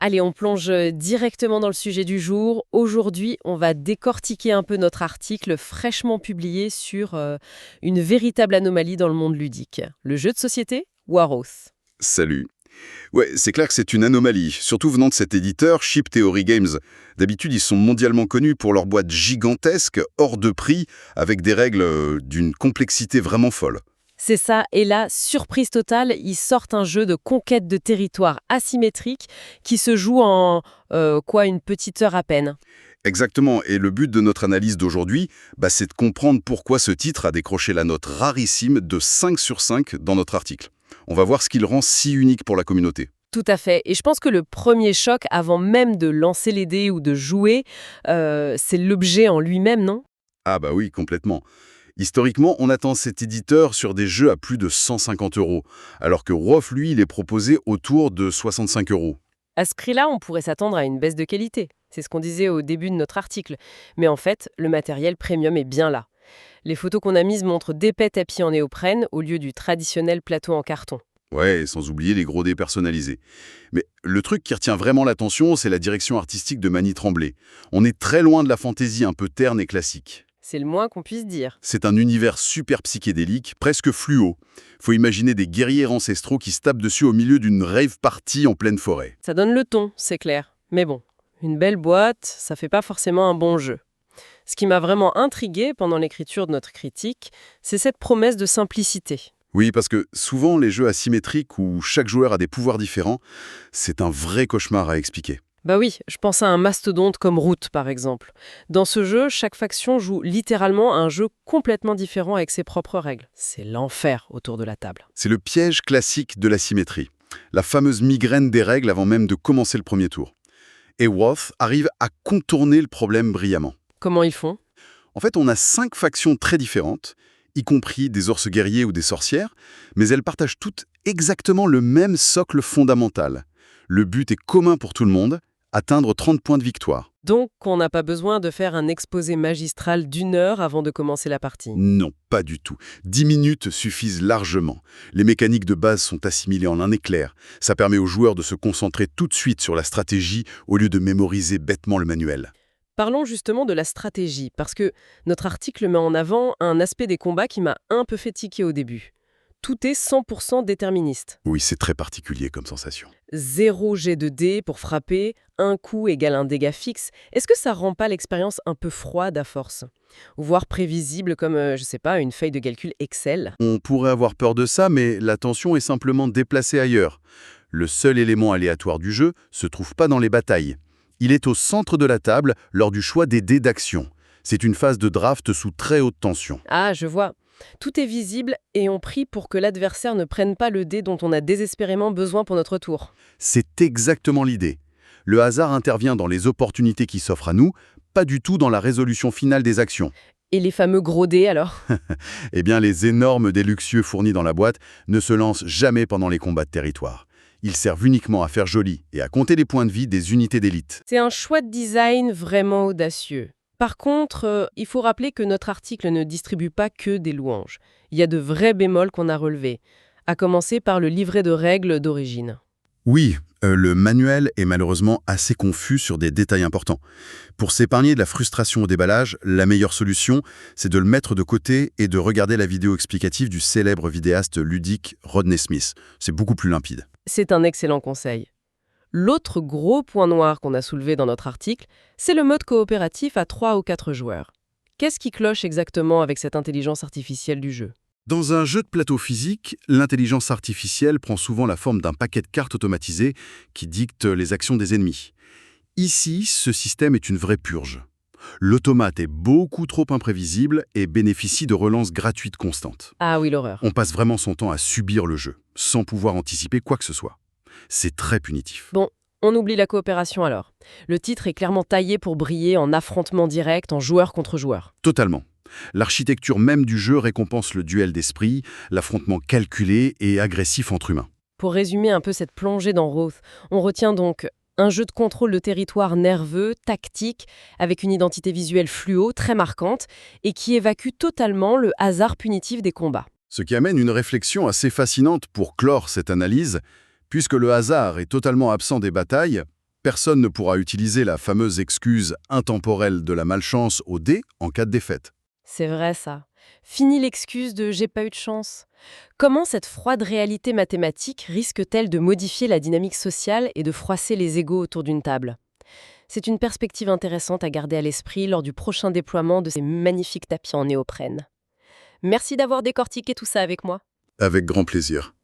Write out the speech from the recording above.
Allez, on plonge directement dans le sujet du jour. Aujourd'hui, on va décortiquer un peu notre article fraîchement publié sur une véritable anomalie dans le monde ludique. Le jeu de société Waroth. Salut. Ouais, c'est clair que c'est une anomalie, surtout venant de cet éditeur, Chip Theory Games. D'habitude, ils sont mondialement connus pour leurs boîtes gigantesques, hors de prix, avec des règles d'une complexité vraiment folle. C'est ça, et là, surprise totale, ils sortent un jeu de conquête de territoire asymétrique qui se joue en, une petite heure à peine. Exactement, et le but de notre analyse d'aujourd'hui, c'est de comprendre pourquoi ce titre a décroché la note rarissime de 5 sur 5 dans notre article. On va voir ce qui le rend si unique pour la communauté. Tout à fait. Et je pense que le premier choc, avant même de lancer les dés ou de jouer, c'est l'objet en lui-même, non? Ah bah oui, complètement. Historiquement, on attend cet éditeur sur des jeux à plus de 150 €, alors que Roth, lui, il est proposé autour de 65 €. À ce prix-là, on pourrait s'attendre à une baisse de qualité. C'est ce qu'on disait au début de notre article. Mais en fait, le matériel premium est bien là. Les photos qu'on a mises montrent d'épais tapis en néoprène au lieu du traditionnel plateau en carton. Ouais, et sans oublier les gros dés personnalisés. Mais le truc qui retient vraiment l'attention, c'est la direction artistique de Mani Tremblay. On est très loin de la fantaisie un peu terne et classique. C'est le moins qu'on puisse dire. C'est un univers super psychédélique, presque fluo. Faut imaginer des guerriers ancestraux qui se tapent dessus au milieu d'une rave party en pleine forêt. Ça donne le ton, c'est clair. Mais bon, une belle boîte, ça fait pas forcément un bon jeu. Ce qui m'a vraiment intriguée pendant l'écriture de notre critique, c'est cette promesse de simplicité. Oui, parce que souvent, les jeux asymétriques où chaque joueur a des pouvoirs différents, c'est un vrai cauchemar à expliquer. Bah oui, je pense à un mastodonte comme Root, par exemple. Dans ce jeu, chaque faction joue littéralement un jeu complètement différent avec ses propres règles. C'est l'enfer autour de la table. C'est le piège classique de l'asymétrie. La fameuse migraine des règles avant même de commencer le premier tour. Et Roth arrive à contourner le problème brillamment. Comment ils font? En fait, on a 5 factions très différentes, y compris des ours guerriers ou des sorcières, mais elles partagent toutes exactement le même socle fondamental. Le but est commun pour tout le monde, atteindre 30 points de victoire. Donc, on n'a pas besoin de faire un exposé magistral d'1 heure avant de commencer la partie. Non, pas du tout. 10 minutes suffisent largement. Les mécaniques de base sont assimilées en un éclair. Ça permet aux joueurs de se concentrer tout de suite sur la stratégie au lieu de mémoriser bêtement le manuel. Parlons justement de la stratégie, parce que notre article met en avant un aspect des combats qui m'a un peu fait tiquer au début. Tout est 100% déterministe. Oui, c'est très particulier comme sensation. 0 jet de dés pour frapper, un coup égale un dégât fixe. Est-ce que ça rend pas l'expérience un peu froide à force? Voire prévisible comme, une feuille de calcul Excel? On pourrait avoir peur de ça, mais l'attention est simplement déplacée ailleurs. Le seul élément aléatoire du jeu se trouve pas dans les batailles. Il est au centre de la table lors du choix des dés d'action. C'est une phase de draft sous très haute tension. Ah, je vois. Tout est visible et on prie pour que l'adversaire ne prenne pas le dé dont on a désespérément besoin pour notre tour. C'est exactement l'idée. Le hasard intervient dans les opportunités qui s'offrent à nous, pas du tout dans la résolution finale des actions. Et les fameux gros dés alors? Eh bien, les énormes dés luxueux fournis dans la boîte ne se lancent jamais pendant les combats de territoire. Ils servent uniquement à faire joli et à compter les points de vie des unités d'élite. C'est un choix de design vraiment audacieux. Par contre, il faut rappeler que notre article ne distribue pas que des louanges. Il y a de vrais bémols qu'on a relevés, à commencer par le livret de règles d'origine. Oui, le manuel est malheureusement assez confus sur des détails importants. Pour s'épargner de la frustration au déballage, la meilleure solution, c'est de le mettre de côté et de regarder la vidéo explicative du célèbre vidéaste ludique Rodney Smith. C'est beaucoup plus limpide. C'est un excellent conseil. L'autre gros point noir qu'on a soulevé dans notre article, c'est le mode coopératif à 3 ou 4 joueurs. Qu'est-ce qui cloche exactement avec cette intelligence artificielle du jeu? Dans un jeu de plateau physique, l'intelligence artificielle prend souvent la forme d'un paquet de cartes automatisées qui dicte les actions des ennemis. Ici, ce système est une vraie purge. L'automate est beaucoup trop imprévisible et bénéficie de relances gratuites constantes. Ah oui, l'horreur. On passe vraiment son temps à subir le jeu, sans pouvoir anticiper quoi que ce soit. C'est très punitif. Bon, on oublie la coopération alors. Le titre est clairement taillé pour briller en affrontement direct, en joueur contre joueur. Totalement. L'architecture même du jeu récompense le duel d'esprit, l'affrontement calculé et agressif entre humains. Pour résumer un peu cette plongée dans Roth, on retient donc un jeu de contrôle de territoire nerveux, tactique, avec une identité visuelle fluo, très marquante, et qui évacue totalement le hasard punitif des combats. Ce qui amène une réflexion assez fascinante pour clore cette analyse. Puisque le hasard est totalement absent des batailles, personne ne pourra utiliser la fameuse excuse intemporelle de la malchance au dé en cas de défaite. C'est vrai ça. Fini l'excuse de «j'ai pas eu de chance». Comment cette froide réalité mathématique risque-t-elle de modifier la dynamique sociale et de froisser les égos autour d'une table? C'est une perspective intéressante à garder à l'esprit lors du prochain déploiement de ces magnifiques tapis en néoprène. Merci d'avoir décortiqué tout ça avec moi. Avec grand plaisir.